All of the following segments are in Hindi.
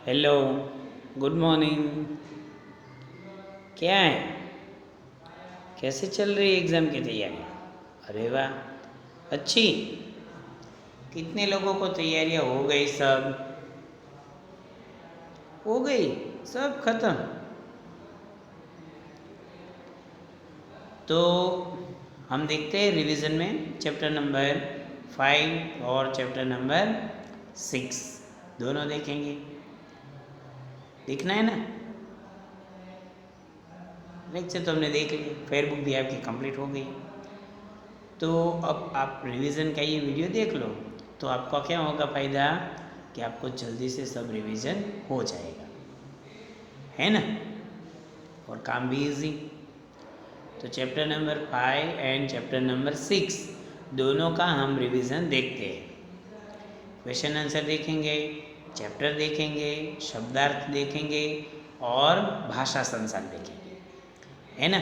Hello, good morning. क्या है? कैसे चल रही है एग्ज़ाम की तैयारी? अरे वाह, अच्छी। कितने लोगों को तैयारियां हो गई? सब हो गई, सब खत्म। तो हम देखते हैं रिवीजन में चैप्टर नंबर 5 और चैप्टर नंबर 6 दोनों देखेंगे। देखना है ना? लेक्चर तो हमने देख लिया, फेयर बुक भी आपकी कंप्लीट हो गई। तो अब आप रिवीजन का ये वीडियो देख लो, तो आपका क्या होगा फ़ायदा कि आपको जल्दी से सब रिवीजन हो जाएगा, है ना? और काम भी इजी। तो chapter number 5 and chapter number 6 दोनों का हम रिवीजन देखते हैं। क्वेश्चन आंसर देखेंगे, चैप्टर देखेंगे, शब्दार्थ देखेंगे और भाषा संसार देखेंगे, है ना?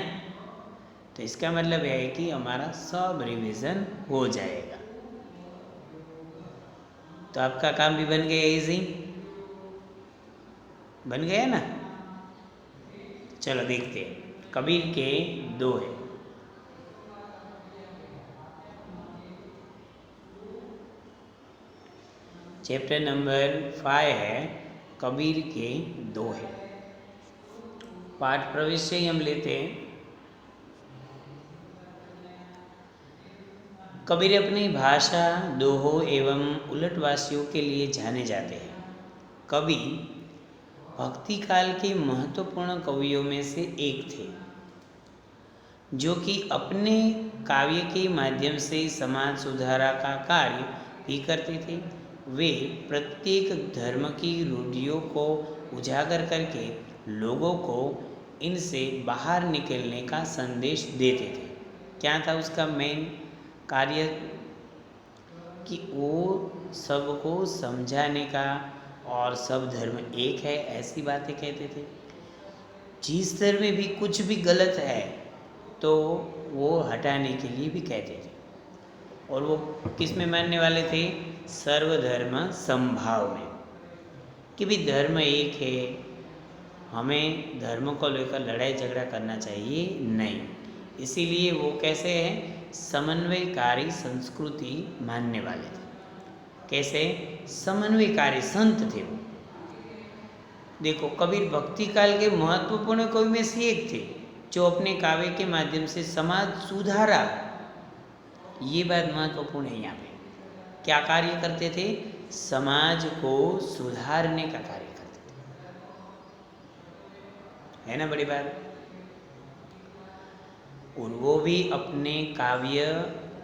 तो इसका मतलब है कि हमारा सब रिवीजन हो जाएगा। तो आपका काम भी बन गया इजी, बन गया ना? चलो देखते हैं। कबीर के दोहे। चैप्टर नंबर 5 है कबीर के दोहे। पाठ प्रवेश से ही हम लेते हैं। कबीर अपनी भाषा, दोहों एवं उलटवासियों के लिए जाने जाते हैं। कवि भक्ति काल के महत्वपूर्ण कवियों में से एक थे, जो कि अपने काव्य के माध्यम से समाज सुधारा का कार्य भी करते थे। वे प्रत्येक धर्म की रूढ़ियों को उजागर करके लोगों को इनसे बाहर निकलने का संदेश देते थे। क्या था उसका मेन कार्य? कि वो सबको समझाने का और सब धर्म एक है ऐसी बातें कहते थे। जिस धर्म में भी कुछ भी गलत है तो वो हटाने के लिए भी कहते थे। और वो किस में मानने वाले थे? सर्वधर्म समभाव में, कि भी धर्म एक है, हमें धर्म को लेकर लड़ाई झगड़ा करना चाहिए नहीं। इसीलिए वो कैसे हैं? समन्वयकारी संस्कृति मानने वाले थे। कैसे? समन्वयकारी संत थे वो। देखो, कबीर भक्ति काल के महत्वपूर्ण कवि में से एक थे, जो अपने काव्य के माध्यम से समाज सुधारा। ये बात महत्वपूर्ण है यहाँ पे। क्या कार्य करते थे? समाज को सुधारने का कार्य करते थे, है ना? बड़ी बात। और वो भी अपने काव्य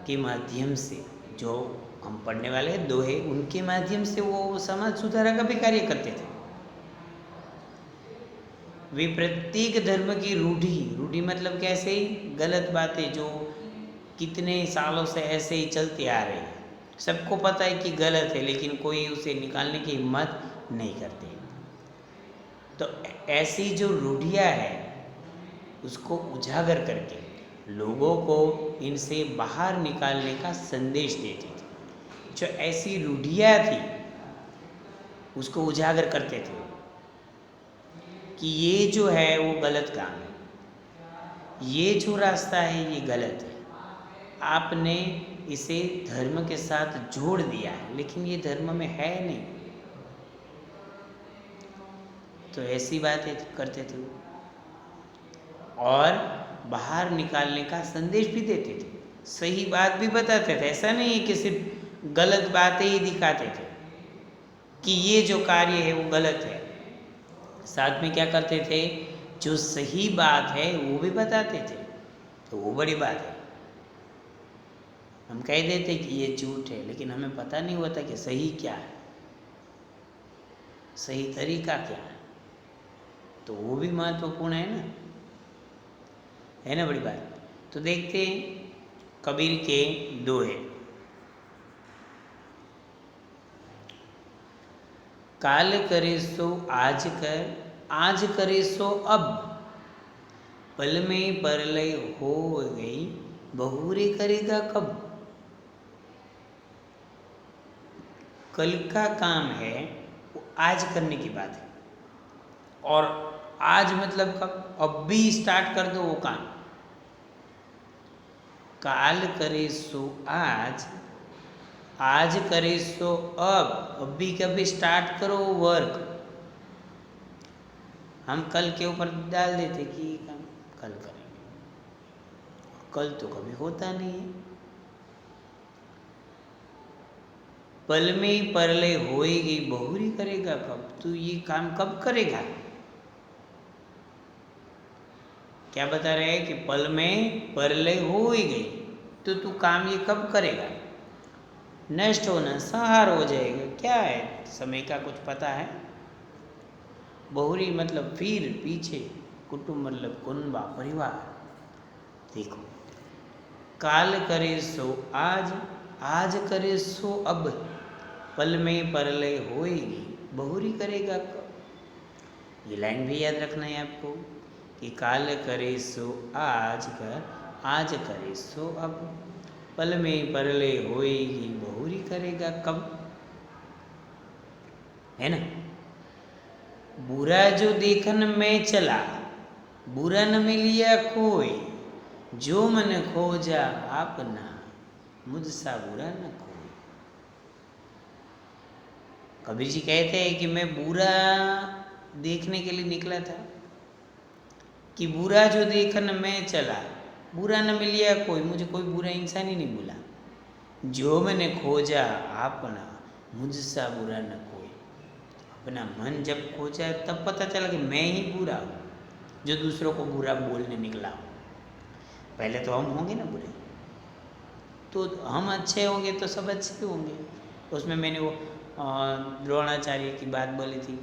के माध्यम से, जो हम पढ़ने वाले हैं दोहे, उनके माध्यम से वो समाज सुधारा का भी कार्य करते थे। वे प्रत्येक धर्म की रूढ़ी मतलब कैसे? गलत बातें जो कितने सालों से ऐसे ही चलती आ रही है, सबको पता है कि गलत है, लेकिन कोई उसे निकालने की हिम्मत नहीं करते। तो ऐसी जो रूढ़ियाँ है उसको उजागर करके लोगों को इनसे बाहर निकालने का संदेश देती थी। जो ऐसी रूढ़ियाँ थी उसको उजागर करते थे कि ये जो है वो गलत काम है, ये जो रास्ता है ये गलत है, आपने इसे धर्म के साथ जोड़ दिया है, लेकिन ये धर्म में है नहीं। तो ऐसी बातें करते थे और बाहर निकालने का संदेश भी देते थे, सही बात भी बताते थे। ऐसा नहीं है कि सिर्फ गलत बातें ही दिखाते थे कि ये जो कार्य है वो गलत है, साथ में क्या करते थे? जो सही बात है वो भी बताते थे। तो वो बड़ी बात है। हम कह देते कि ये झूठ है, लेकिन हमें पता नहीं होता कि सही क्या है, सही तरीका क्या है। तो वो भी महत्वपूर्ण है ना, है ना? बड़ी बात। तो देखते हैं कबीर के दोहे। काल करे सो आज कर, आज करे सो अब, पल में परलय हो गई, बहुरे करेगा कब। कल का काम है वो आज करने की बात है। और आज मतलब कब? अब भी स्टार्ट कर दो वो काम। काल करे सो आज, आज करे सो अब भी कभी स्टार्ट करो वर्क। हम कल के ऊपर डाल देते कि ये काम कल करेंगे, कल तो कभी होता नहीं है। पल में ही परले होएगी बहुरी करेगा कब? तू ये काम कब करेगा? क्या बता रहे हैं कि पल में परले हो ही गई, तो तू काम ये कब करेगा? नष्ट होना, संहार हो जाएगा। क्या है, समय का कुछ पता है? बहुरी मतलब फिर पीछे, कुटुंब मतलब कुनबा परिवार। देखो, काल करे सो आज, आज करे सो अब, पल में परलय होएगी बहुरी करेगा कब? ये लाइन भी याद रखना है आपको कि काल करे सो आज कर, आज करे सो अब, पल में परलय होएगी बहुरी करेगा कब? है ना। बुरा जो देखन में चला, बुरा न मिलिया कोई, जो मन खोजा आपना, मुझसा बुरा न कोई। कबीर जी कहते हैं कि मैं बुरा देखने के लिए निकला था, कि बुरा जो देखन में चला, बुरा न मिलिया कोई, मुझे कोई बुरा इंसान ही नहीं मिला। जो मैंने खोजा आपना, मुझसा बुरा न कोई। अपना मन जब खोजा तब पता चला कि मैं ही बुरा हूँ जो दूसरों को बुरा बोलने निकला हूँ। पहले तो हम होंगे ना बुरे, तो हम अच्छे होंगे तो सब अच्छे होंगे। उसमें मैंने वो द्रोणाचार्य की बात बोली थी,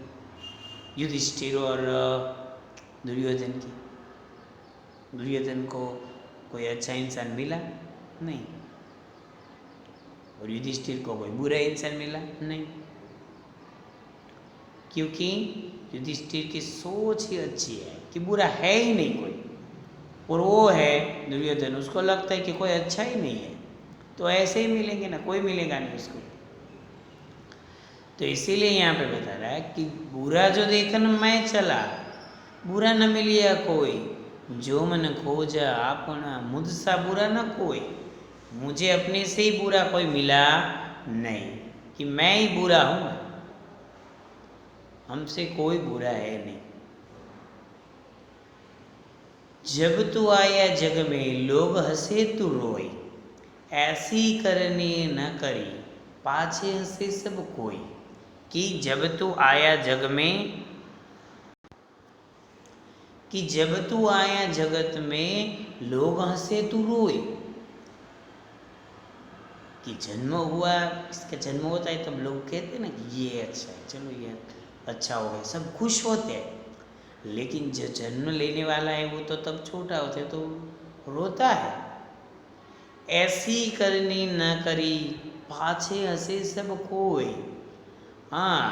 युधिष्ठिर और दुर्योधन की। दुर्योधन को कोई अच्छा इंसान मिला नहीं, और युधिष्ठिर को कोई बुरा इंसान मिला नहीं, क्योंकि युधिष्ठिर की सोच ही अच्छी है कि बुरा है ही नहीं कोई, और वो है दुर्योधन, उसको लगता है कि कोई अच्छा ही नहीं है, तो ऐसे ही मिलेंगे ना, कोई मिलेगा नहीं उसको। तो इसीलिए यहाँ पे बता रहा है कि बुरा जो देखन मैं चला, बुरा न मिलिया कोई, जो मन खोजा अपना, मुझसा बुरा न कोई। मुझे अपने से ही बुरा कोई मिला नहीं, कि मैं ही बुरा हूँ, हमसे कोई बुरा है नहीं। जब तू आया जग में लोग हंसे तू रोई, ऐसी करनी न करी पाछे हंसे सब कोई। कि जब तू आया जग में, कि जब तू आया जगत में लोग हंसे तू रोए। कि जन्म हुआ, इसका जन्म होता है तब लोग कहते हैं ना कि ये अच्छा है, चलो ये अच्छा हो गया, सब खुश होते हैं। लेकिन जो जन्म लेने वाला है वो तो तब छोटा होता है तो रोता है। ऐसी करनी न करी पाछे हंसे सब कोई। हाँ,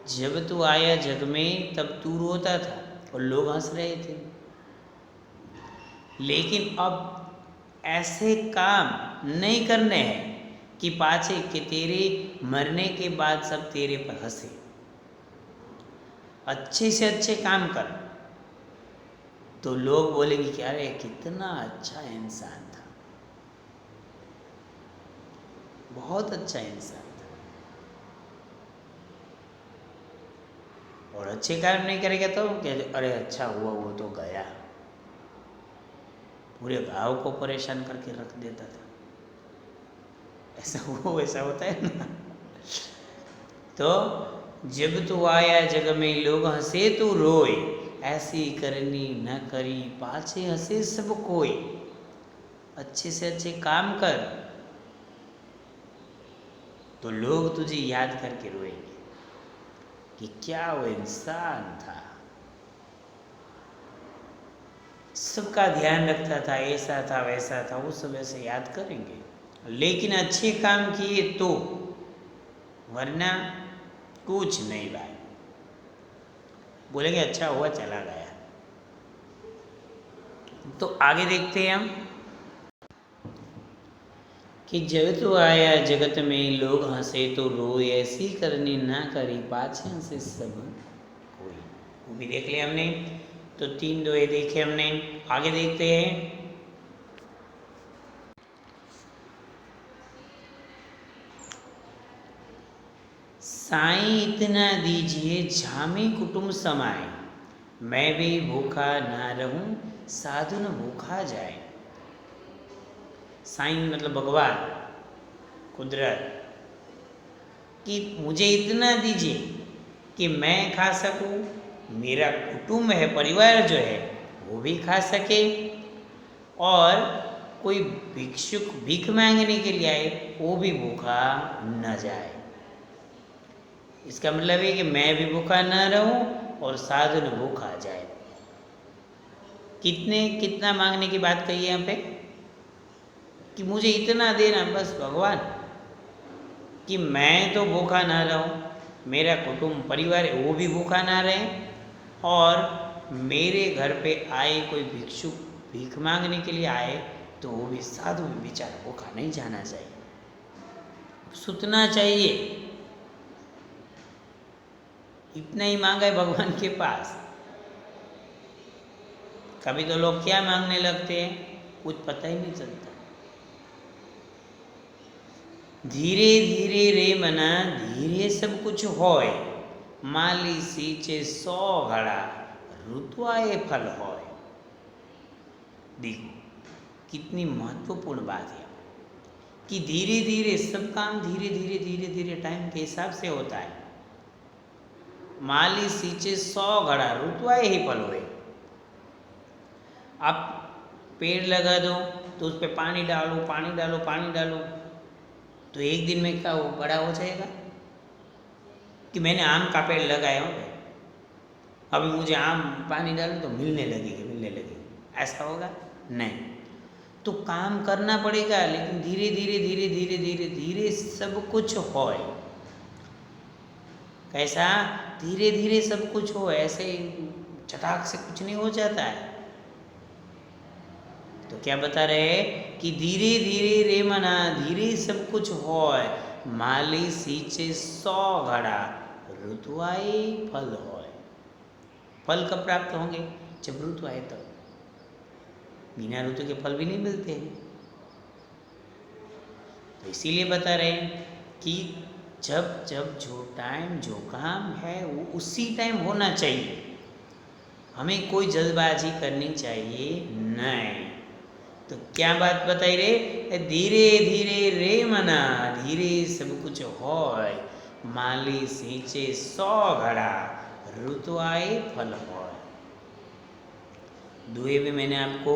जब तू आया जग में तब तू रोता था और लोग हंस रहे थे, लेकिन अब ऐसे काम नहीं करने हैं कि पाछे कि तेरे मरने के बाद सब तेरे पर हंसे। अच्छे से अच्छे काम कर तो लोग बोलेंगे कि अरे कितना अच्छा इंसान था, बहुत अच्छा इंसान था। और अच्छे काम नहीं करेगा तो अरे अच्छा हुआ वो तो गया, पूरे गांव को परेशान करके रख देता था। ऐसा हुआ, वैसा होता है ना। तो जब तू आया जग में लोग हंसे तू रोए, ऐसी करनी न करी पाछे हंसे सब कोई। अच्छे से अच्छे काम कर तो लोग तुझे याद करके रोएंगे कि क्या वो इंसान था, सबका ध्यान रखता था, ऐसा था वैसा था, वो सब ऐसे याद करेंगे। लेकिन अच्छे काम किए तो, वरना कुछ नहीं भाई, बोलेंगे अच्छा हुआ चला गया। तो आगे देखते हैं हम। कि जब तो आया जगत में लोग हंसे तो रोए, ऐसी करनी ना करी पाछे हंसे सब कोई। वो भी देख लिया हमने। तो 3 दोहे देखे हमने। आगे देखते हैं। साईं इतना दीजिए झामी कुटुंब समाए, मैं भी भूखा ना रहूं साधु न भूखा जाए। साईं मतलब भगवान, कुदरत, कि मुझे इतना दीजिए कि मैं खा सकूं, मेरा कुटुंब है, परिवार जो है वो भी खा सके, और कोई भिक्षुक भीख मांगने के लिए आए वो भी भूखा न जाए। इसका मतलब है कि मैं भी भूखा न रहूं और साधु न भूखा जाए। कितना मांगने की बात कही है यहाँ पे? कि मुझे इतना देना बस भगवान कि मैं तो भूखा ना रहूं, मेरा कुटुंब परिवार है वो भी भूखा ना रहे, और मेरे घर पे आए कोई भिक्षुक भीख मांगने के लिए आए तो वो भी साधु भी बेचारा भूखा नहीं जाना चाहिए, सुतना चाहिए। इतना ही मांगा है भगवान के पास। कभी तो लोग क्या मांगने लगते हैं कुछ पता ही नहीं चलता। धीरे धीरे रे मना धीरे सब कुछ होय, माली सींचे 100 घड़ा ऋतुआए फल होय। देखो कितनी महत्वपूर्ण बात है कि धीरे धीरे सब काम धीरे धीरे टाइम के हिसाब से होता है। माली सींचे 100 घड़ा ऋतुआए ही फल होए। आप पेड़ लगा दो तो उस पर पानी डालो पानी डालो पानी डालो, तो एक दिन में क्या वो बड़ा हो जाएगा? कि मैंने आम का पेड़ लगाया हो, अभी मुझे आम पानी डालो तो मिलने लगेगी, ऐसा होगा? नहीं। तो काम करना पड़ेगा, लेकिन धीरे धीरे सब कुछ होए। कैसा? धीरे धीरे सब कुछ हो, ऐसे चटाक से कुछ नहीं हो जाता है। तो क्या बता रहे हैं कि धीरे धीरे रे मना धीरे सब कुछ होय, माली सींचे 100 घड़ा ऋतुआए फल होय। फल कब प्राप्त होंगे? जब ऋतु आए तब। बिना ऋतु के फल भी नहीं मिलते हैं। तो इसीलिए बता रहे हैं कि जब जब जो टाइम जो काम है वो उसी टाइम होना चाहिए, हमें कोई जल्दबाजी करनी चाहिए नहीं। तो क्या बात बताई रे? धीरे धीरे रे मना धीरे सब कुछ होय, माली सींचे 100 घड़ा ऋतुआए फल होय। दुए भी मैंने आपको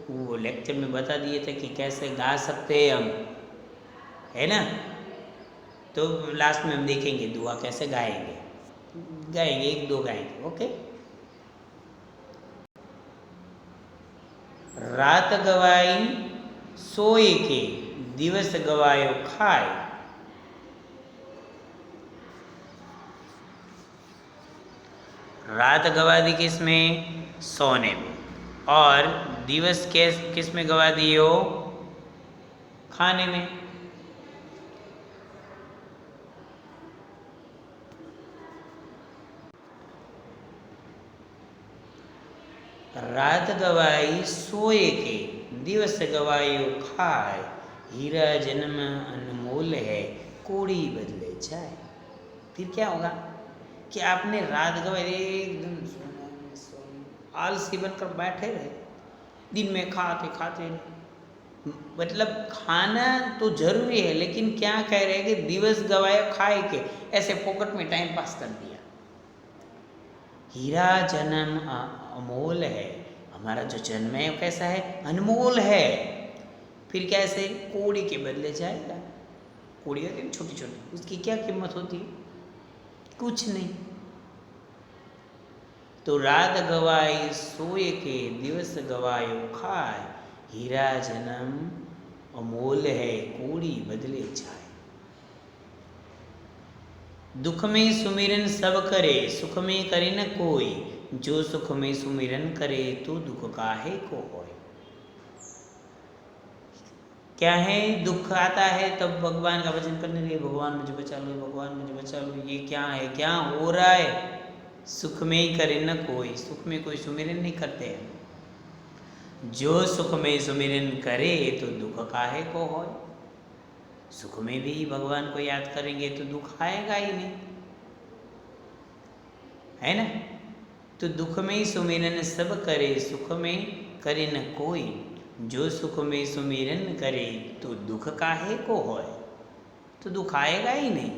वो लेक्चर में बता दिए थे कि कैसे गा सकते हैं हम, है ना? तो लास्ट में हम देखेंगे दुआ कैसे गाएंगे 1-2 गाएंगे। ओके। रात गवाई सोए के, दिवस गवायो खाए। रात गवा दी किस में? सोने में। और दिवस किस में गवा दिए हो? खाने में। रात गवाई सोए के, दिवस गवायो खाए। हीरा जन्म अनमोल है, कोड़ी बदले जाए। फिर क्या होगा कि आपने रात गवाई एकदम आलसी बनकर बैठे रहे, दिन में खाते खाते, मतलब खाना तो जरूरी है, लेकिन क्या कह रहे हैं कि दिवस गवाया खाए के, ऐसे फोकट में टाइम पास कर दिया। हीरा जन्म अमोल है, हमारा जो जन्म है वो कैसा है? अनमोल है। फिर कैसे? कोड़ी के बदले जाएगा। कोड़ी होती है छोटी छोटी, उसकी क्या कीमत होती है? कुछ नहीं। तो रात गवाई सोए के, दिवस गवायो खाए। हीरा जन्म अमोल है, कोड़ी बदले जाए। दुख में सुमिरन सब करे, सुख में करे न कोई। जो सुख में सुमिरन करे, तो दुख काहे को होय। क्या है, दुख आता है तब भगवान का भजन करने लगे, भगवान मुझे बचा लो, भगवान मुझे बचा लो। ये क्या है, क्या हो रहा है? सुख में ही करे न कोई, सुख में कोई सुमिरन नहीं करते हैं। जो सुख में सुमिरन करे तो दुख काहे को होय। सुख में भी भगवान को याद करेंगे तो दुख आएगा ही नहीं, है ना। तो दुख में ही सुमिरन सब करे, सुख में करे न कोई। जो सुख में सुमिरन करे तो दुख काहे को होय, तो दुख आएगा ही नहीं।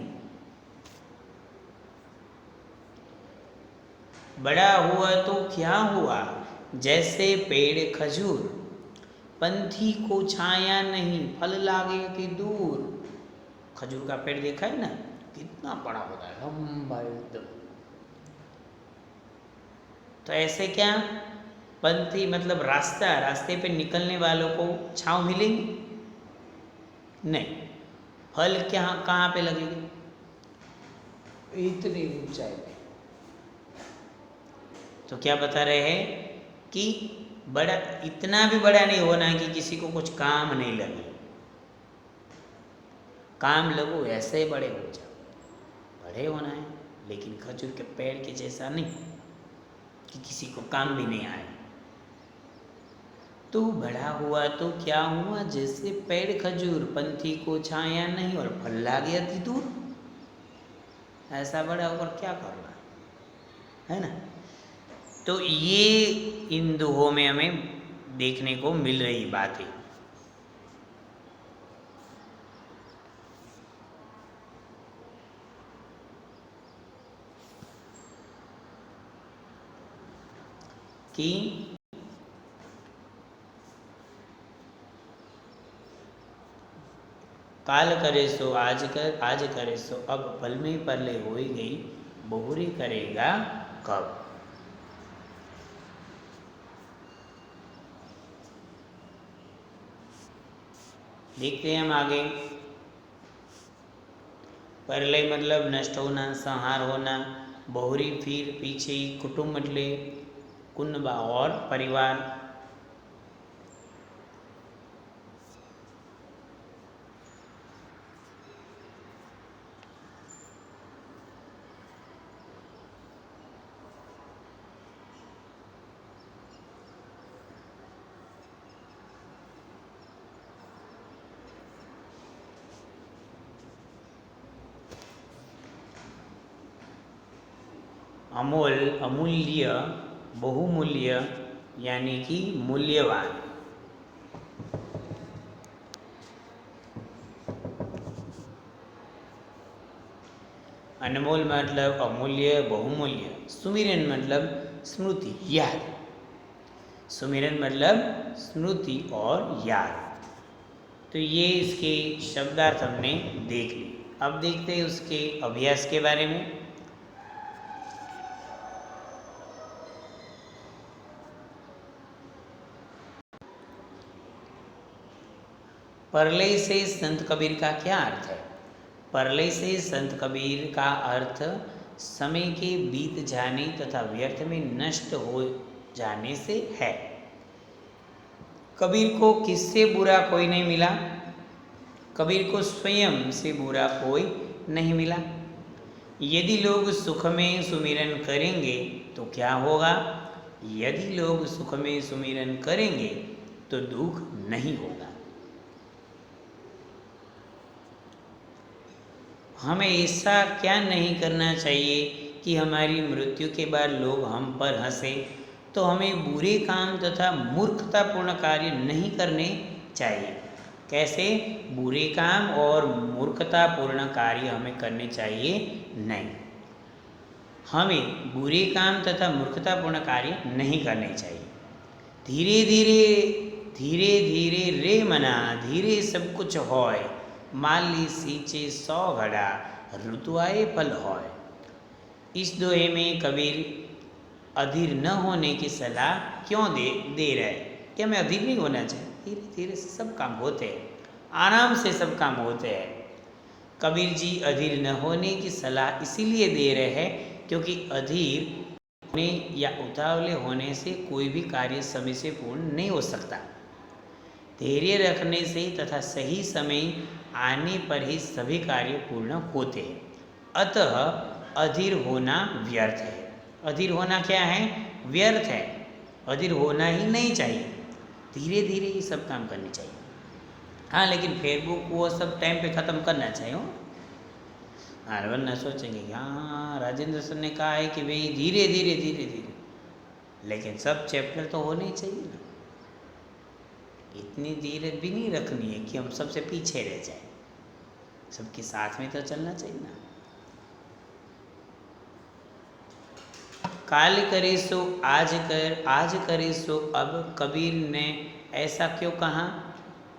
बड़ा हुआ तो क्या हुआ, जैसे पेड़ खजूर, पंथी को छाया नहीं, फल लागे कि दूर। खजूर का पेड़ देखा है ना, कितना बड़ा होता है, लंबा एकदम। तो ऐसे क्या, पंथी मतलब रास्ता, रास्ते पे निकलने वालों को छांव मिलेगी नहीं। फल क्या कहाँ पे लगेगी, इतनी ऊंचाई पे। तो क्या बता रहे हैं कि बड़ा, इतना भी बड़ा नहीं होना कि किसी को कुछ काम नहीं लगे। काम लगो ऐसे ही बड़े हो जाओ, बड़े होना है, लेकिन खजूर के पेड़ के जैसा नहीं कि किसी को काम भी नहीं आए। तो बड़ा हुआ तो क्या हुआ, जैसे पेड़ खजूर, पंथी को छाया नहीं और फल लागे अति दूर। ऐसा बड़ा होकर क्या करना, है ना। तो ये इन दोहों में हमें देखने को मिल रही बात है। कि काल करे सो आज कर, आज करे सो अब, पल में परले हो ही गई, बहुरी करेगा कब। देखते हैं हम आगे। परलय मतलब नष्ट होना, संहार होना। बहुरी फिर पीछे, कुटुंब એટલે कुनबा और परिवार। अमोल, अमूल्य, बहुमूल्य यानी कि मूल्यवान। अनमोल मतलब अमूल्य, बहुमूल्य। सुमिरन मतलब स्मृति, याद। सुमिरन मतलब स्मृति और याद। तो ये इसके शब्दार्थ हमने देख ली। अब देखते हैं उसके अभ्यास के बारे में। परलय से संत कबीर का क्या अर्थ है? परलय से संत कबीर का अर्थ समय के बीत जाने तथा व्यर्थ में नष्ट हो जाने से है। कबीर को किससे बुरा कोई नहीं मिला? कबीर को स्वयं से बुरा कोई नहीं मिला। यदि लोग सुख में सुमिरन करेंगे तो क्या होगा? यदि लोग सुख में सुमिरन करेंगे तो दुख नहीं होगा। हमें ऐसा क्या नहीं करना चाहिए कि हमारी मृत्यु के बाद लोग हम पर हंसे। तो हमें बुरे काम तथा मूर्खतापूर्ण कार्य नहीं करने चाहिए। कैसे? बुरे काम और मूर्खतापूर्ण कार्य हमें करने चाहिए नहीं। हमें बुरे काम तथा मूर्खतापूर्ण कार्य नहीं करने चाहिए। धीरे धीरे धीरे धीरे रे मना, धीरे सब कुछ होय। माली सींचे 100 घड़ा, ऋतु आए फल होय। इस दोहे में कबीर अधीर न होने की सलाह क्यों दे रहे हैं कि हमें अधीर नहीं होना चाहिए। धीरे धीरे से सब काम होते हैं, आराम से सब काम होते हैं। कबीर जी अधीर न होने की सलाह इसीलिए दे रहे हैं क्योंकि अधीर होने या उतावले होने से कोई भी कार्य समय से पूर्ण नहीं हो सकता। धैर्य रखने से तथा सही समय आने पर ही सभी कार्य पूर्ण होते हैं। अतः अधीर होना व्यर्थ है। अधीर होना क्या है? व्यर्थ है। अधीर होना ही नहीं चाहिए। धीरे धीरे ही सब काम करने चाहिए। हाँ, लेकिन फेसबुक वो सब टाइम पे ख़त्म करना चाहिए हो। हाँ, वरना सोचेंगे कि हाँ राजेंद्र सर ने कहा है कि भाई धीरे धीरे धीरे धीरे, लेकिन सब चैप्टर तो होने ही चाहिए ना। इतनी धीरज भी नहीं रखनी है कि हम सबसे पीछे रह जाए। सबके साथ में तो चलना चाहिए ना। काल करे सो आज कर, आज करे सो अब। कबीर ने ऐसा क्यों कहा?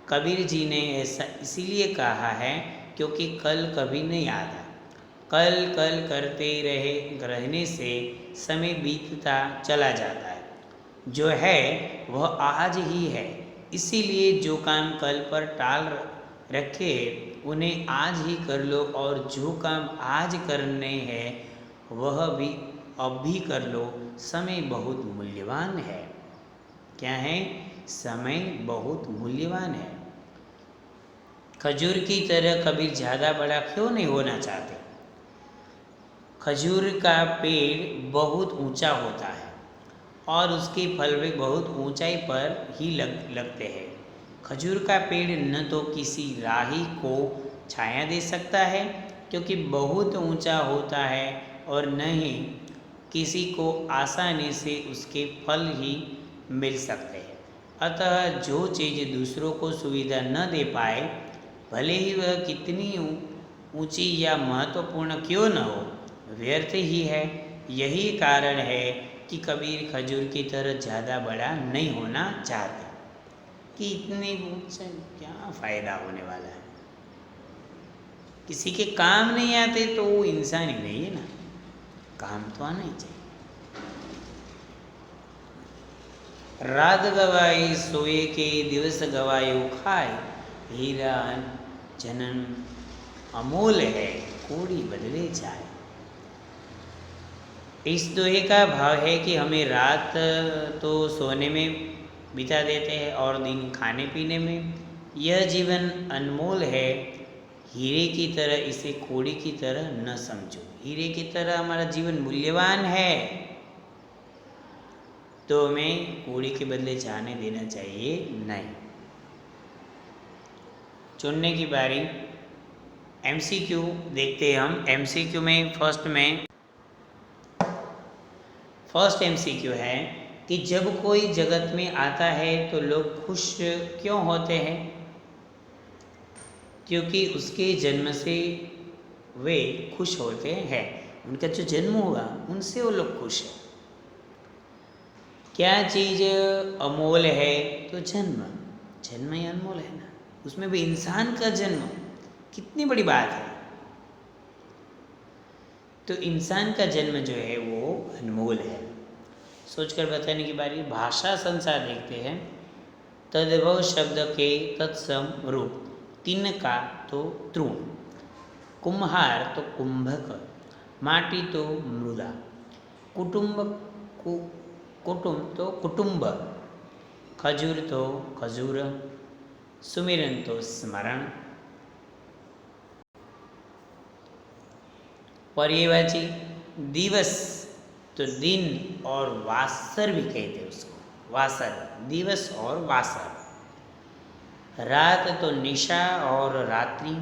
कबीर जी ने ऐसा इसीलिए कहा है क्योंकि कल कभी नहीं आता। कल कल करते रहने से समय बीतता चला जाता है। जो है वह आज ही है। इसीलिए जो काम कल पर टाल रखे उन्हें आज ही कर लो, और जो काम आज करने हैं वह भी अब भी कर लो। समय बहुत मूल्यवान है। क्या है? समय बहुत मूल्यवान है। खजूर की तरह कबीर ज़्यादा बड़ा क्यों नहीं होना चाहते? खजूर का पेड़ बहुत ऊंचा होता है और उसके फल भी बहुत ऊंचाई पर ही लगते हैं। खजूर का पेड़ न तो किसी राही को छाया दे सकता है क्योंकि बहुत ऊंचा होता है, और न ही किसी को आसानी से उसके फल ही मिल सकते हैं। अतः जो चीज़ दूसरों को सुविधा न दे पाए, भले ही वह कितनी ऊंची या महत्वपूर्ण क्यों न हो, व्यर्थ ही है। यही कारण है कि कबीर खजूर की तरह ज़्यादा बड़ा नहीं होना चाहते कि इतने ऊंचे क्या फ़ायदा होने वाला है। किसी के काम नहीं आते तो वो इंसान ही नहीं है ना। काम तो आना ही चाहिए। रात गवाई सोए के दिवस गवायो खाए, हीरा जनन अमोल है कोड़ी बदले जाए। इस दोहे का भाव है कि हमें रात तो सोने में बिता देते हैं और दिन खाने पीने में। यह जीवन अनमोल है, हीरे की तरह इसे कोड़ी की तरह न समझो। हीरे की तरह हमारा जीवन मूल्यवान है, तो हमें कोड़ी के बदले जाने देना चाहिए नहीं। चुनने की बारी। एमसीक्यू देखते हैं हम। एमसीक्यू में फर्स्ट एमसीक्यू है कि जब कोई जगत में आता है तो लोग खुश क्यों होते हैं? क्योंकि उसके जन्म से वे खुश होते हैं। उनका जो जन्म हुआ उनसे वो लोग खुश हैं। क्या चीज़ अमोल है? तो जन्म ही अनमोल है ना। उसमें भी इंसान का जन्म कितनी बड़ी बात है। तो इंसान का जन्म जो है वो अनमोल है। सोचकर बताने की बारी। भाषा संसार देखते हैं। तद्भव शब्द के तत्सम रूप। तिनका तो तृण, कुम्हार तो कुंभक, माटी तो मृदा, कुटुंब तो कुटुंब, खजूर तो खजूर, सुमिरन तो स्मरण। पर्यायवाची दिवस तो दिन और वासर भी कहते हैं उसको। वासर, दिवस और वासर। रात तो निशा और रात्रि,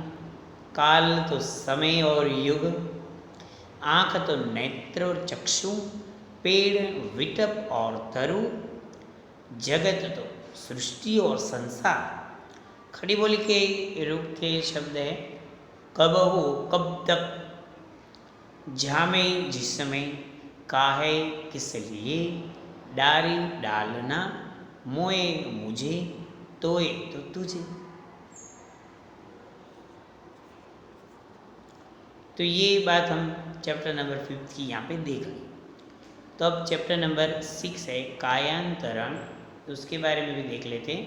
काल तो समय और युग, आँख तो नेत्र और चक्षु, पेड़ विटप और तरु, जगत तो सृष्टि और संसार। खड़ी बोली के रूप के शब्द है। कबहु कब तक, झामे जिसमें, काहे किस लिए, डारी डालना, मोए मुझे, तोए तो तुझे। तो ये बात हम चैप्टर नंबर 5 की यहाँ पे देख लें। तो अब चैप्टर नंबर 6 है कायांतरण, तो उसके बारे में भी देख लेते हैं।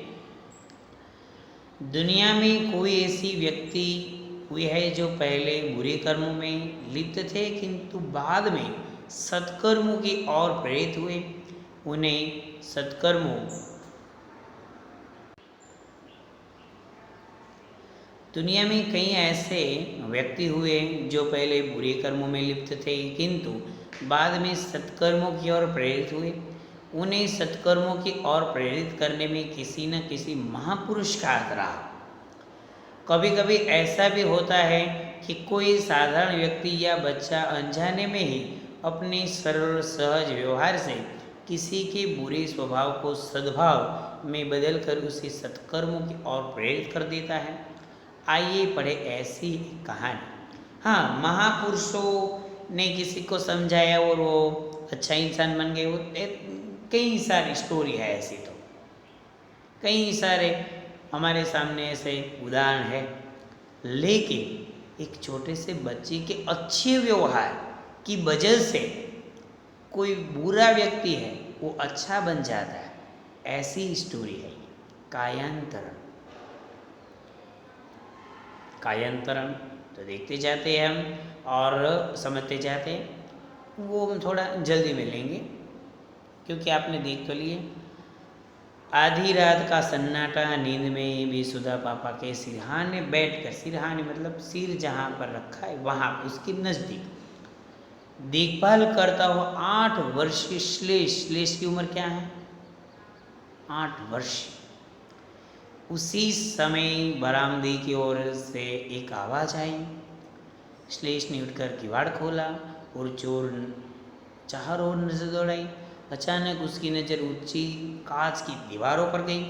दुनिया में कोई ऐसी व्यक्ति हुई है जो पहले बुरे कर्मों में लिप्त थे किंतु बाद में सत्कर्मों की ओर प्रेरित हुए। उन्हें सत्कर्मों दुनिया में कई ऐसे व्यक्ति हुए जो पहले बुरे कर्मों में लिप्त थे, किंतु बाद में सत्कर्मों की ओर प्रेरित हुए। उन्हें सत्कर्मों की ओर प्रेरित करने में किसी न किसी महापुरुष का हाथ रहा। कभी कभी ऐसा भी होता है कि कोई साधारण व्यक्ति या बच्चा अनजाने में ही अपने सरल सहज व्यवहार से किसी के बुरे स्वभाव को सद्भाव में बदलकर उसे सत्कर्मों की ओर प्रेरित कर देता है। आइए पढ़े ऐसी एक कहानी। हाँ, महापुरुषों ने किसी को समझाया और वो अच्छा इंसान बन गए। वो कई सारी स्टोरी है ऐसी, तो कई सारे हमारे सामने ऐसे उदाहरण है। लेकिन एक छोटे से बच्चे के अच्छे व्यवहार की वजह से कोई बुरा व्यक्ति है वो अच्छा बन जाता है, ऐसी स्टोरी है कायांतरण। कायांतरण तो देखते जाते हैं हम और समझते जाते हैं। वो हम थोड़ा जल्दी में लेंगे क्योंकि आपने देख तो लिए। आधी रात का सन्नाटा, नींद में बेसुधा पापा के सिरहाने बैठकर, सिरहाने मतलब सिर जहाँ पर रखा है वहाँ उसके नज़दीक देखभाल करता हुआ 8 वर्षीय श्लेष, श्लेष की उम्र क्या है? 8 वर्ष। उसी समय बरामदे की ओर से एक आवाज़ आई। श्लेष ने उठकर किवाड़ खोला और चोर चारों ओर नजर दौड़ाई। अचानक उसकी नज़र ऊंची कांच की दीवारों पर गई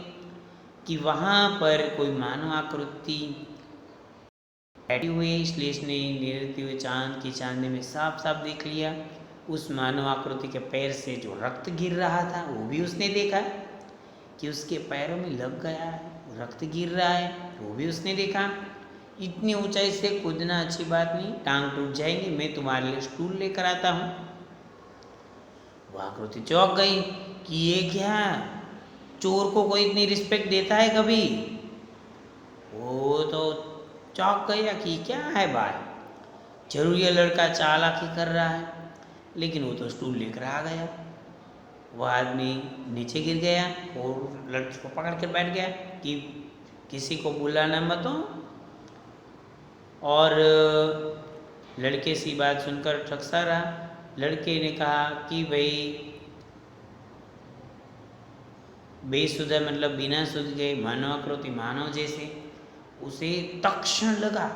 कि वहाँ पर कोई मानव आकृति बैठी हुई। श्लेष ने निरते हुए चांद की चांदनी में साफ साफ देख लिया। उस मानव आकृति के पैर से जो रक्त गिर रहा था वो भी उसने देखा कि उसके पैरों में लग गया है, रक्त गिर रहा है, वो भी उसने देखा। इतनी ऊंचाई से कूदना अच्छी बात नहीं, टांग टूट जाएंगी, मैं तुम्हारे लिए स्टूल लेकर आता हूँ। वह आकृति चौंक गई कि ये क्या, चोर को कोई इतनी रिस्पेक्ट देता है कभी? वो तो चौंक गया कि क्या है बात, जरूर ये लड़का चालाकी कर रहा है। लेकिन वो तो स्टूल लेकर आ गया। वह आदमी नीचे गिर गया और लड़की को पकड़ कर बैठ गया कि किसी को बुलाना मत हो। और लड़के से बात सुनकर ठकसा रहा। लड़के ने कहा कि भाई बेसुधा मतलब बिना सुध के मानव आकृति, मानव जैसे। उसे तक्षण लगा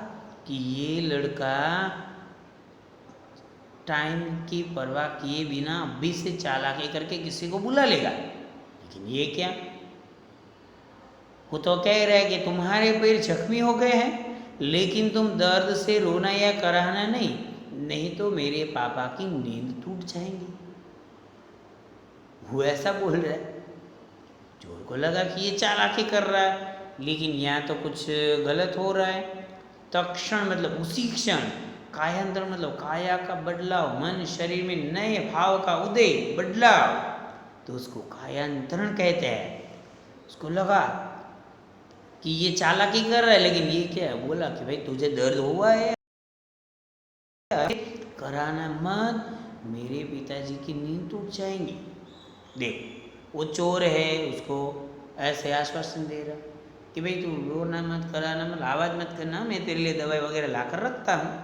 कि ये लड़का टाइम की परवाह किए बिना अभी से चालाकी करके किसी को बुला लेगा। लेकिन ये क्या, वो तो कह रहा है कि तुम्हारे पैर जख्मी हो गए हैं, लेकिन तुम दर्द से रोना या कराहना नहीं, नहीं तो मेरे पापा की नींद टूट जाएंगी। वो ऐसा बोल रहा है। चोर को लगा कि ये चालाकी कर रहा है, लेकिन यहाँ तो कुछ गलत हो रहा है। तक्षण मतलब उसी क्षण, कायांतर मतलब काया का बदलाव, मन शरीर में नए भाव का उदय, बदलाव, तो उसको कायांतरण कहते हैं। उसको लगा कि ये चालाकी कर रहा है, लेकिन ये क्या है? बोला कि भाई तुझे दर्द हुआ है, कराना मत, मेरे पिताजी की नींद टूट जाएंगी। देख, वो चोर है, उसको ऐसे आश्वासन दे रहा कि भाई तू रोना मत, कराना मत, आवाज़ मत करना, मैं तेरे लिए दवाई वगैरह ला कर रखता हूँ।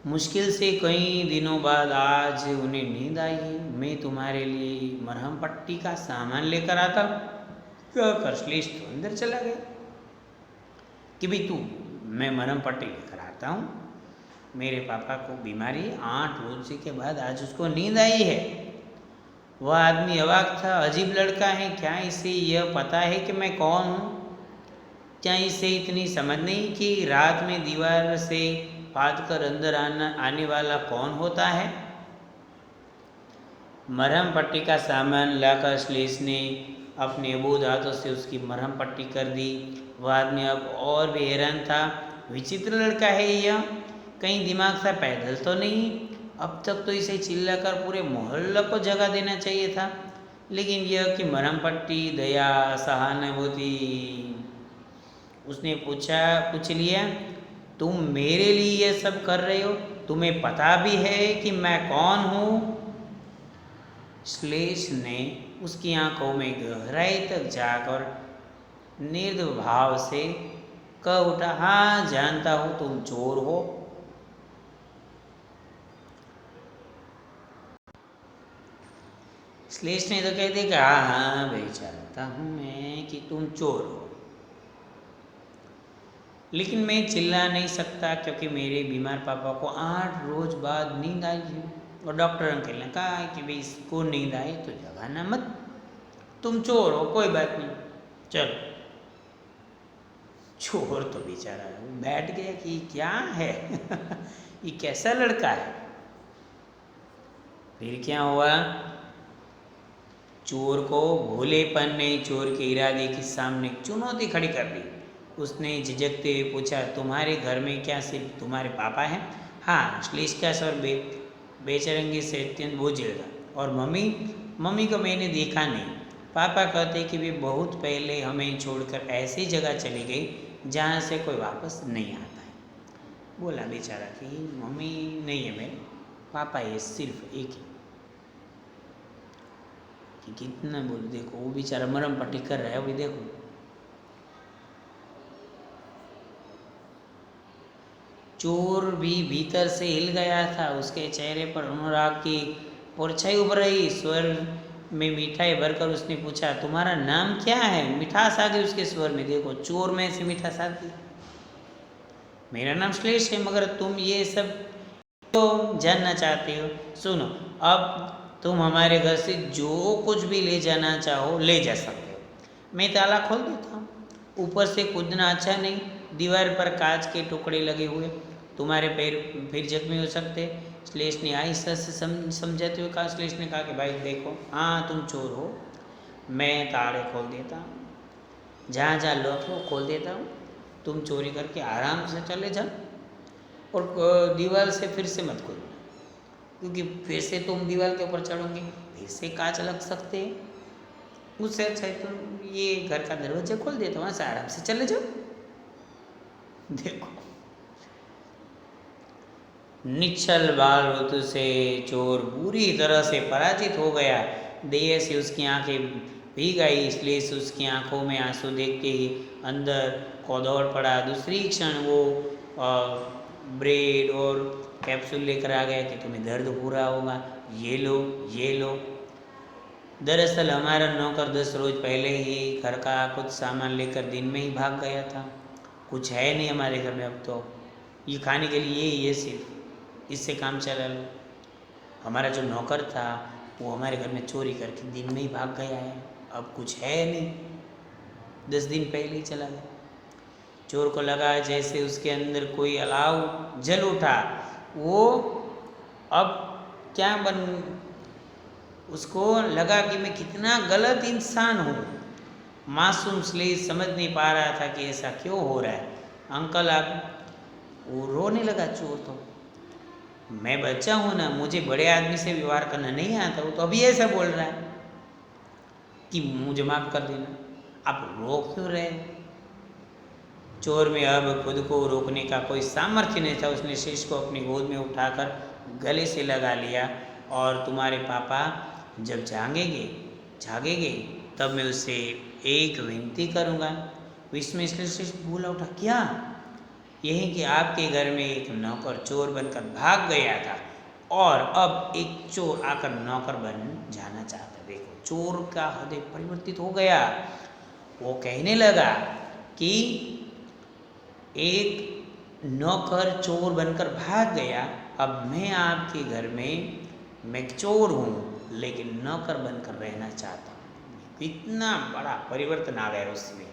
मुश्किल से कई दिनों बाद आज उन्हें नींद आई है। मैं तुम्हारे लिए मरहम पट्टी का सामान लेकर आता हूँ। कहकर श्लेष तो अंदर चला गया कि भाई तू, मैं मरहम पट्टी लेकर आता हूँ, मेरे पापा को बीमारी 8 रोज के बाद आज उसको नींद आई है। वह आदमी अवाक था। अजीब लड़का है, क्या इसे यह पता है कि मैं कौन हूँ? क्या इसे इतनी समझ नहीं कि रात में दीवार से फाद कर अंदर आने वाला कौन होता है? मरहम पट्टी का सामान लाकर श्लेष ने अपने अबोध हाथों से उसकी मरहम पट्टी कर दी। वह आदमी अब और भी हैरान था। विचित्र लड़का है यह, कहीं दिमाग से पैदल तो नहीं? अब तक तो इसे चिल्लाकर पूरे मोहल्ले को जगा देना चाहिए था, लेकिन यह कि मरहम पट्टी, दया, सहानुभूति। उसने पूछ लिया, तुम मेरे लिए यह सब कर रहे हो? तुम्हें पता भी है कि मैं कौन हूँ? श्लेष ने उसकी आंखों में गहराई तक जाकर निर्भाव से कह उठा, हाँ जानता हूँ तुम चोर हो। श्लेष ने तो कह दिया कि हाँ हाँ भाई जानता हूँ मैं कि तुम चोर हो, लेकिन मैं चिल्ला नहीं सकता क्योंकि मेरे बीमार पापा को 8 रोज बाद नींद आई है। और डॉक्टर अंकल ने कहा कि भाई इसको नींद आई तो जगाना मत, तुम चोर हो, कोई बात नहीं चलो। चोर तो बेचारा बैठ गया कि क्या है ये कैसा लड़का है। फिर क्या हुआ, चोर को भोलेपन ने चोर के इरादे के सामने चुनौती खड़ी कर दी। उसने झिझकते हुए पूछा, तुम्हारे घर में क्या सिर्फ तुम्हारे पापा हैं? हाँ, श्लेष का स्वर बेचरंगी से अत्यंत बोझिल था। और मम्मी? मम्मी को मैंने देखा नहीं। पापा कहते कि वे बहुत पहले हमें छोड़कर ऐसी जगह चली गई जहाँ से कोई वापस नहीं आता है। बोला बेचारा कि मम्मी नहीं है मेरे, पापा ये सिर्फ एक ही। कि कितना बोलो, देखो वो बेचारा मरम पट्टी कर रहा है, अभी देखो। चोर भी भीतर से हिल गया था। उसके चेहरे पर अनुराग की परछाई उभर रही। स्वर में मिठाई भरकर उसने पूछा, तुम्हारा नाम क्या है? मिठास आ गई उसके स्वर में, देखो चोर में से मिठास आ गई। मेरा नाम श्लेष है, मगर तुम ये सब तो जानना चाहते हो। सुनो, अब तुम हमारे घर से जो कुछ भी ले जाना चाहो ले जा सकते हो। मैं ताला खोल देता हूँ। ऊपर से कूदना अच्छा नहीं, दीवार पर कांच के टुकड़े लगे हुए, तुम्हारे पैर फिर जख्मी हो सकते। श्लेष ने आहिस्ता से समझाते हुए कहा। श्लेष ने कहा कि भाई देखो, हाँ तुम चोर हो, मैं ताले खोल देता हूँ, जहाँ जहाँ लॉक हो खोल देता हूँ, तुम चोरी करके आराम से चले जाओ और दीवार से फिर से मत कूदना, क्योंकि फिर से तुम दीवार के ऊपर चढ़ोगे, फिर से कांच लग सकते हैं। उससे अच्छा है तुम ये घर का दरवाजा खोल देता, वहाँ से आराम से चले जाओ। देखो, निश्चल बाल ऋतु से चोर बुरी तरह से पराजित हो गया। देह से उसकी आंखें भीग आई, इसलिए उसकी आंखों में आंसू देखते ही अंदर को दौड़ पड़ा। दूसरी क्षण वो ब्रेड और कैप्सूल लेकर आ गया कि तुम्हें दर्द पूरा होगा, ये लो ये लो। दरअसल हमारा नौकर 10 रोज पहले ही घर का कुछ सामान लेकर दिन में ही भाग गया था। कुछ है नहीं हमारे घर में अब तो, ये खाने के लिए ये सिर्फ इससे काम चला लो। हमारा जो नौकर था वो हमारे घर में चोरी करके दिन में ही भाग गया है, अब कुछ है नहीं, 10 दिन पहले ही चला गया। चोर को लगा जैसे उसके अंदर कोई अलाव जल उठा। वो अब क्या उसको लगा कि मैं कितना गलत इंसान हूँ। मासूम श्लेष समझ नहीं पा रहा था कि ऐसा क्यों हो रहा है। अंकल आप, वो रोने लगा चोर तो, मैं बच्चा हूँ ना, मुझे बड़े आदमी से व्यवहार करना नहीं आता। वो तो अभी ऐसा बोल रहा है कि मुझे माफ़ कर देना, आप रो क्यों रहे? चोर में अब खुद को रोकने का कोई सामर्थ्य नहीं था। उसने शीश को अपनी गोद में उठाकर गले से लगा लिया। और तुम्हारे पापा जब जागेंगे तब मैं उससे एक विनती करूँगा। विस्मय से बोला उठा, क्या? यही कि आपके घर में एक नौकर चोर बनकर भाग गया था और अब एक चोर आकर नौकर बन जाना चाहता। देखो, चोर का हृदय परिवर्तित हो गया। वो कहने लगा कि एक नौकर चोर बनकर भाग गया, अब मैं आपके घर में, मैं चोर हूँ लेकिन नौकर बनकर रहना चाहता हूँ। इतना बड़ा परिवर्तन आ गया उसमें।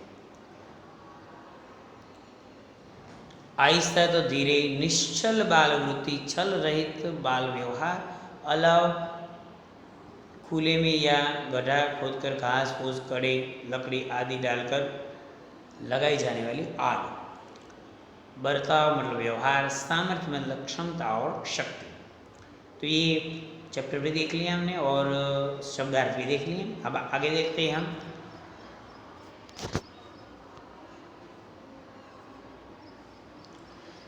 आहिस्ता तो धीरे निश्चल बाल वृत्ति, छल रहित बाल व्यवहार, अलाव खुले में या गड्ढा खोदकर घास फूस कड़े लकड़ी आदि डालकर लगाई जाने वाली आग, बर्ताव मतलब व्यवहार, सामर्थ्य मतलब क्षमता और शक्ति। तो ये चैप्टर भी देख लिया हमने और शब्दार्थ भी देख लिए। अब आगे देखते हैं हम।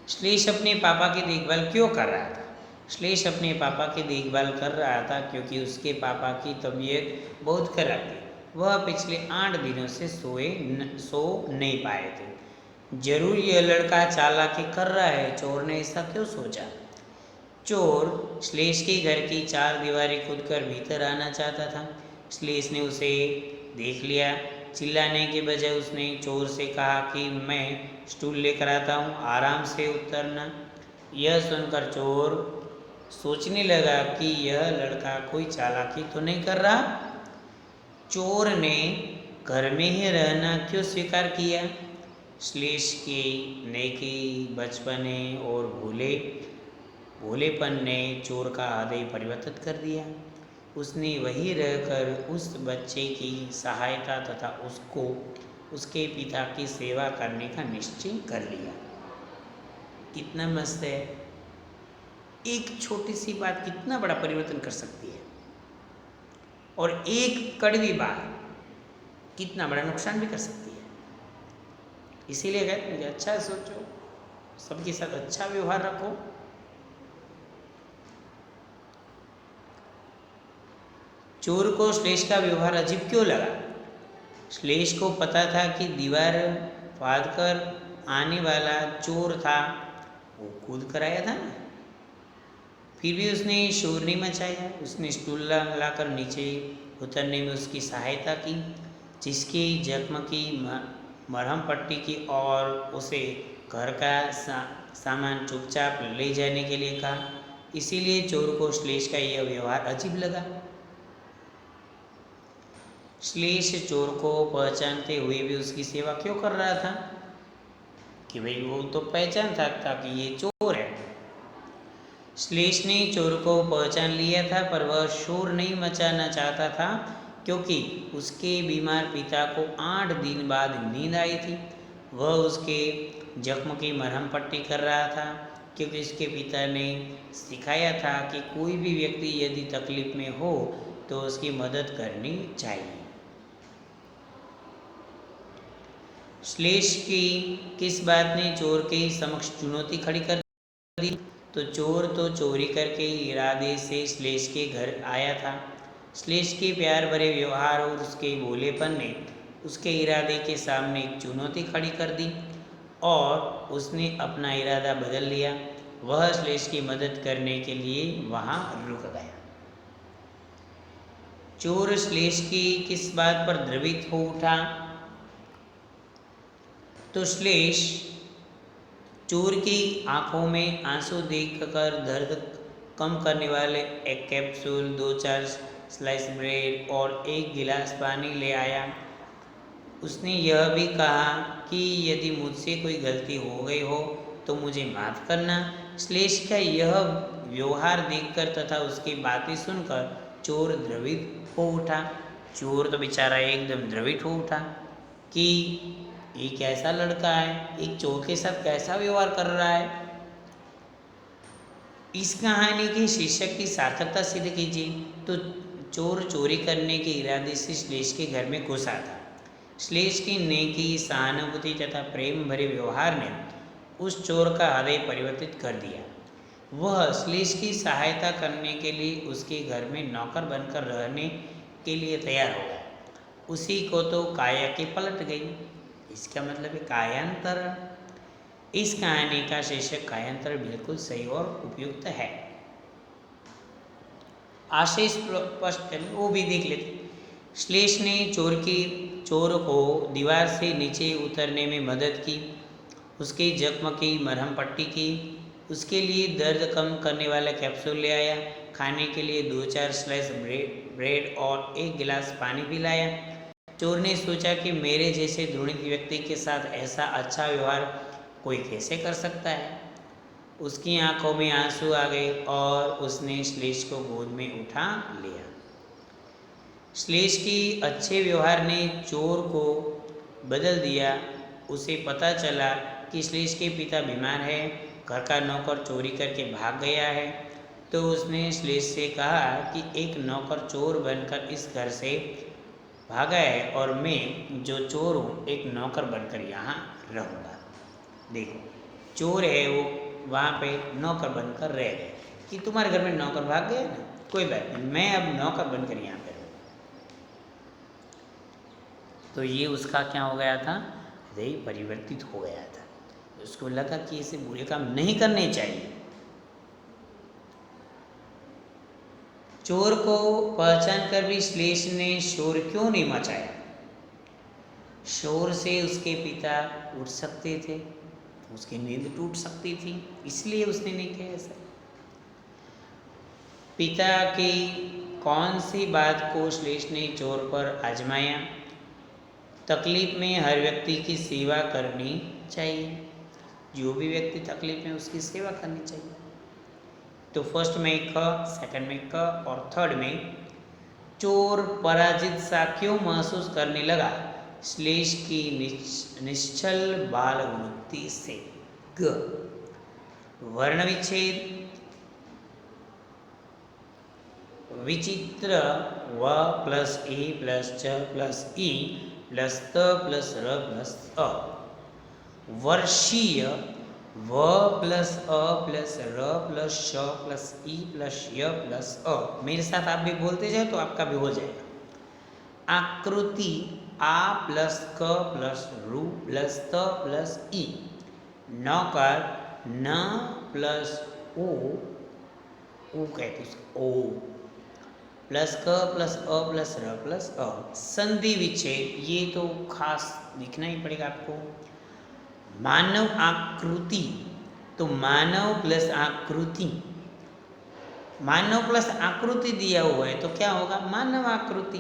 श्लेष अपने पापा की देखभाल क्यों कर रहा था? श्लेष अपने पापा की देखभाल कर रहा था क्योंकि उसके पापा की तबीयत बहुत खराब थी। वह पिछले 8 दिनों से सो नहीं पाए थे। जरूर यह लड़का चालाकी कर रहा है, चोर ने ऐसा क्यों सोचा। चोर श्लेष के घर की 4 दीवारें कूदकर भीतर आना चाहता था। श्लेष ने उसे देख लिया। चिल्लाने के बजाय उसने चोर से कहा कि मैं स्टूल लेकर आता हूँ, आराम से उतरना। यह सुनकर चोर सोचने लगा कि यह लड़का कोई चालाकी तो नहीं कर रहा। चोर ने घर में ही रहना क्यों स्वीकार किया। श्लेष की नेकी, बचपने और भोलेपन ने चोर का हृदय परिवर्तित कर दिया। उसने वहीं रहकर उस बच्चे की सहायता तथा उसके पिता की सेवा करने का निश्चय कर लिया। कितना मस्त है। एक छोटी सी बात कितना बड़ा परिवर्तन कर सकती है, और एक कड़वी बात कितना बड़ा नुकसान भी कर सकती है। इसीलिए कहते हैं अच्छा सोचो, सबके साथ अच्छा व्यवहार रखो। चोर को श्लेष का व्यवहार अजीब क्यों लगा। श्लेष को पता था कि दीवार फाड़कर आने वाला चोर था, वो कूद कर आया था ना। फिर भी उसने शोर नहीं मचाया। उसने स्टूल लाकर नीचे उतरने में उसकी सहायता की, जिसकी जख्म की मरहम पट्टी की और उसे घर का सामान चुपचाप ले जाने के लिए कहा। इसीलिए चोर को श्लेष का यह व्यवहार अजीब लगा। श्लेष चोर को पहचानते हुए भी उसकी सेवा क्यों कर रहा था कि भाई वो तो पहचान था कि ये चोर है। श्लेष ने चोर को पहचान लिया था, पर वह शोर नहीं मचाना चाहता था, क्योंकि उसके बीमार पिता को 8 दिन बाद नींद आई थी। वह उसके जख्म की मरहम पट्टी कर रहा था, क्योंकि उसके पिता ने सिखाया था कि कोई भी व्यक्ति यदि तकलीफ में हो तो उसकी मदद करनी चाहिए। श्लेष की किस बात ने चोर के समक्ष चुनौती खड़ी कर दी। तो चोर तो चोरी करके इरादे से श्लेष के घर आया था। श्लेष के प्यार भरे व्यवहार और उसके भोलेपन ने उसके इरादे के सामने एक चुनौती खड़ी कर दी, और उसने अपना इरादा बदल लिया। वह श्लेष की मदद करने के लिए वहाँ रुक गया। चोर श्लेष की किस बात पर द्रवित हो उठा। तो श्लेष चोर की आंखों में आंसू देखकर दर्द कम करने वाले एक कैप्सूल, 2-4 स्लाइस ब्रेड और 1 गिलास पानी ले आया। उसने यह भी कहा कि यदि मुझसे कोई गलती हो गई हो तो मुझे माफ़ करना। श्लेष का यह व्यवहार देखकर तथा उसकी बातें सुनकर चोर द्रवित हो उठा। चोर तो बेचारा एकदम द्रवित हो उठा कि ये कैसा लड़का है, एक चोर के साथ कैसा व्यवहार कर रहा है। इस कहानी के शीर्षक की सार्थकता सिद्ध कीजिए। तो चोर चोरी करने के इरादे से श्लेष के घर में घुसा था। श्लेष की नेकी, सहानुभूति तथा प्रेम भरे व्यवहार ने उस चोर का हृदय परिवर्तित कर दिया। वह श्लेष की सहायता करने के लिए उसके घर में नौकर बनकर रहने के लिए तैयार हो गया। उसी को तो काया के पलट गई। इसका मतलब है कायांतरण। इस कहानी का शीर्षक कायांतरण बिल्कुल सही और उपयुक्त है। आशय स्पष्ट है, वो भी देख लेते। श्लेष ने चोर को दीवार से नीचे उतरने में मदद की, उसके जख्म की मरहम पट्टी की, उसके लिए दर्द कम करने वाला कैप्सूल ले आया, खाने के लिए 2-4 स्लाइस ब्रेड और 1 गिलास पानी पिलाया। चोर ने सोचा कि मेरे जैसे घृणित व्यक्ति के साथ ऐसा अच्छा व्यवहार कोई कैसे कर सकता है। उसकी आंखों में आंसू आ गए और उसने श्लेष को गोद में उठा लिया। श्लेष की अच्छे व्यवहार ने चोर को बदल दिया। उसे पता चला कि श्लेष के पिता बीमार है, घर का नौकर चोरी करके भाग गया है। तो उसने श्लेष से कहा कि एक नौकर चोर बनकर इस घर से भागा है और मैं जो चोर हूँ एक नौकर बनकर यहाँ रहूँगा। देखो, चोर है वो वहाँ पे नौकर बनकर रह गए कि तुम्हारे घर में नौकर भाग गया ना, कोई बात नहीं, मैं अब नौकर बनकर यहाँ पे रहूँगा। तो ये उसका क्या हो गया था, हृदय परिवर्तित हो गया था। उसको लगा कि ऐसे बुरे काम नहीं करने चाहिए। चोर को पहचान कर भी श्लेष ने शोर क्यों नहीं मचाया? शोर से उसके पिता उठ सकते थे, उसकी नींद टूट सकती थी, इसलिए उसने नहीं किया ऐसा। पिता की कौन सी बात को श्लेष ने चोर पर आजमाया? तकलीफ में हर व्यक्ति की सेवा करनी चाहिए। जो भी व्यक्ति तकलीफ में उसकी सेवा करनी चाहिए। तो फर्स्ट में क, सेकंड में क और थर्ड में चोर पराजित सा क्यों महसूस करने लगा? श्लेष की निश्चल बाल वृत्ति से। ग, वर्ण विच्छेद विचित्र व प्लस ए प्लस च प्लस ई प्लस त प्लस र प्लस अ। वर्षीय व प्लस अ प्लस र प्लस श प्लस ई प्लस य प्लस अ। मेरे साथ आप भी बोलते जाओ तो आपका भी हो जाएगा। आकृति आ प्लस क प्लस रु प्लस त प्लस ई। नौकर न प्लस ओ, ओ कहते ओ प्लस क प्लस अ प्लस र प्लस अ। संधि विच्छेद, ये तो खास लिखना ही पड़ेगा आपको। मानव आकृति, तो मानव प्लस आकृति, मानव प्लस आकृति दिया हुआ है तो क्या होगा? मानव आकृति।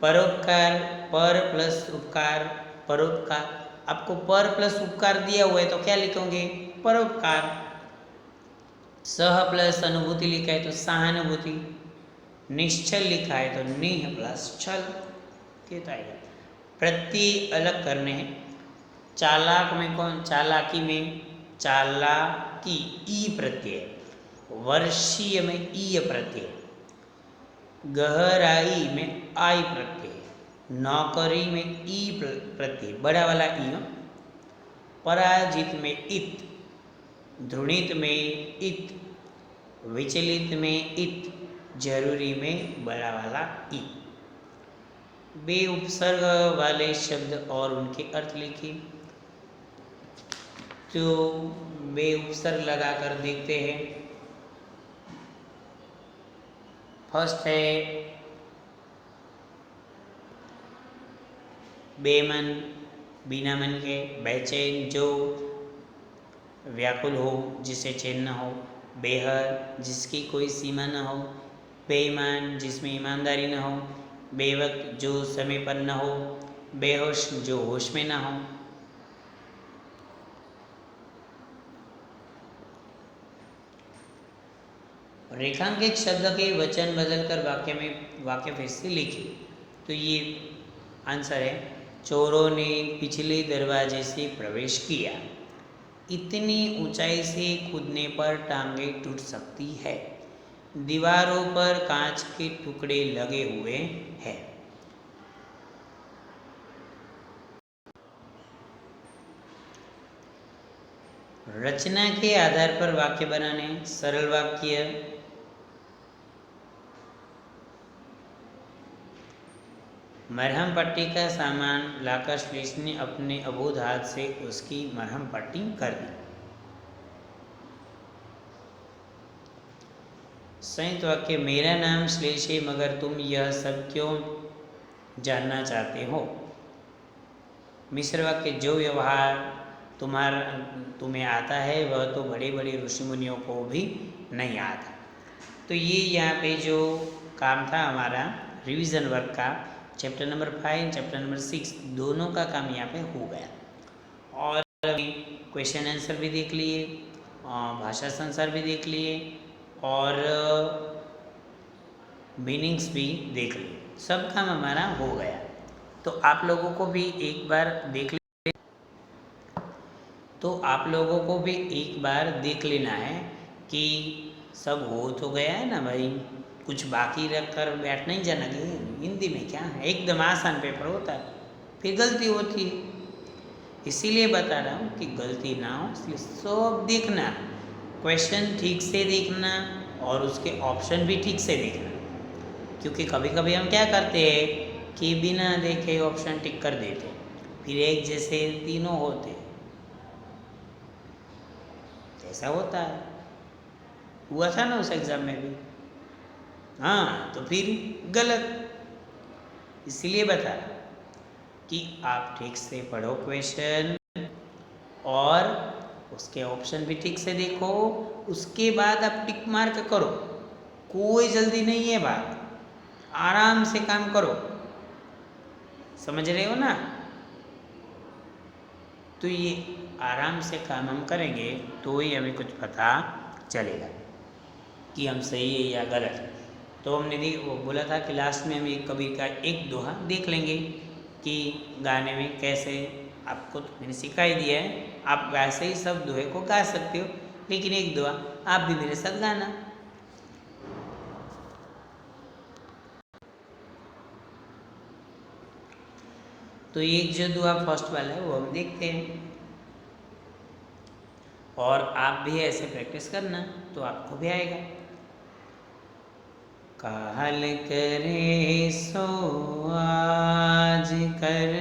परोपकार, पर प्लस उपकार, परोपकार। आपको पर प्लस उपकार दिया हुआ है तो क्या लिखोगे? परोपकार। सह प्लस अनुभूति लिखा है तो सहानुभूति। निश्चल लिखा है तो निह प्लस छल, तो आएगा। प्रत्यय अलग करने हैं। चालाक में कौन? चालाकी में चालाकी ई प्रत्यय, वर्षीय में ई प्रत्यय, गहराई में आई प्रत्यय, नौकरी में ई प्रत्यय बड़ा वाला ई, पराजित में इत, ध्रुणित में इत, विचलित में इत, जरूरी में बड़ा वाला ई। बे उपसर्ग वाले शब्द और उनके अर्थ लिखिए। तो बे उपसर्ग लगाकर देखते हैं। फर्स्ट है बेमन, बिना मन के, बेचैन, जो व्याकुल हो, जिसे चैन न हो, बेहद, जिसकी कोई सीमा न हो, बेईमान, जिसमें ईमानदारी न हो, बेवक्त, जो समय पर न हो, बेहोश, जो होश में न हो। रेखांकित शब्द के वचन बदलकर वाक्य में वाक्य फिर से लिखिए। तो ये आंसर है, चोरों ने पिछले दरवाजे से प्रवेश किया। इतनी ऊंचाई से कूदने पर टांगें टूट सकती है। दीवारों पर कांच के टुकड़े लगे हुए हैं। रचना के आधार पर वाक्य बनाने। सरल वाक्य, मरहम पट्टी का सामान लाकर श्लेष ने अपने अबोध हाथ से उसकी मरहम पट्टी कर दी। संयुक्त वाक्य, मेरा नाम श्लेष है मगर तुम यह सब क्यों जानना चाहते हो। मिश्र वाक्य, जो व्यवहार तुम्हें आता है वह तो बड़े बड़े ऋषि मुनियों को भी नहीं आता। तो ये यहाँ पे जो काम था हमारा रिवीजन वर्क का, चैप्टर नंबर 5 चैप्टर नंबर 6 दोनों का काम यहाँ पे हो गया। और क्वेश्चन आंसर भी देख लिए, भाषा संसार भी देख लिए और मीनिंग्स भी देख लिए। सब काम हमारा हो गया। तो आप लोगों को भी एक बार देख लेना है कि सब हो तो गया है ना भाई, कुछ बाकी रख कर बैठ नहीं जाना कि हिंदी में क्या है, एकदम आसान पेपर होता है, फिर गलती होती है। इसीलिए बता रहा हूँ कि गलती ना हो, इसलिए सब देखना, क्वेश्चन ठीक से देखना और उसके ऑप्शन भी ठीक से देखना। क्योंकि कभी कभी हम क्या करते हैं, कि बिना देखे ऑप्शन टिक कर देते, फिर एक जैसे तीनों होते, ऐसा होता है, हुआ था ना उस एग्ज़ाम में भी। हाँ, तो फिर गलत, इसलिए बता कि आप ठीक से पढ़ो क्वेश्चन और उसके ऑप्शन भी ठीक से देखो, उसके बाद आप टिक मार्क करो। कोई जल्दी नहीं है बात, आराम से काम करो, समझ रहे हो ना। तो ये आराम से काम हम करेंगे तो ही हमें कुछ पता चलेगा कि हम सही है या गलत। तो हमने वो बोला था कि लास्ट में हम एक कबीर का एक दोहा देख लेंगे कि गाने में कैसे, आपको तो मैंने सिखा ही दिया है, आप वैसे ही सब दोहे को गा सकते हो, लेकिन एक दोहा आप भी मेरे साथ गाना। तो एक जो दोहा फर्स्ट वाला है वो हम देखते हैं, और आप भी ऐसे प्रैक्टिस करना तो आपको भी आएगा। काल करे सो आज कर,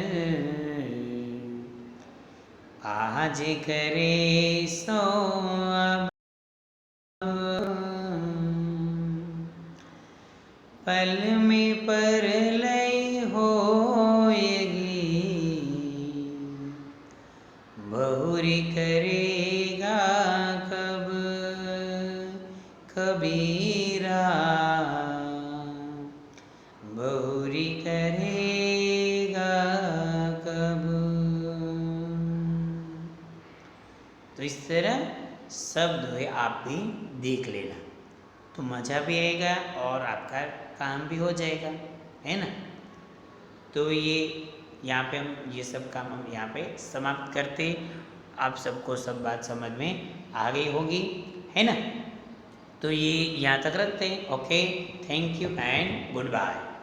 आज करे सो अब, पल में परलय होएगी, बहुरी करेगा कब कबीरा, बहुरी करेगा कब। तो इस तरह सब दोहे आप भी देख लेना, तो मज़ा भी आएगा और आपका काम भी हो जाएगा, है ना। तो ये यहाँ पे हम ये सब काम हम यहाँ पे समाप्त करते। आप सबको सब बात समझ में आ गई होगी, है ना। तो ये यहाँ तक रखते हैं। Okay, thank you and good bye.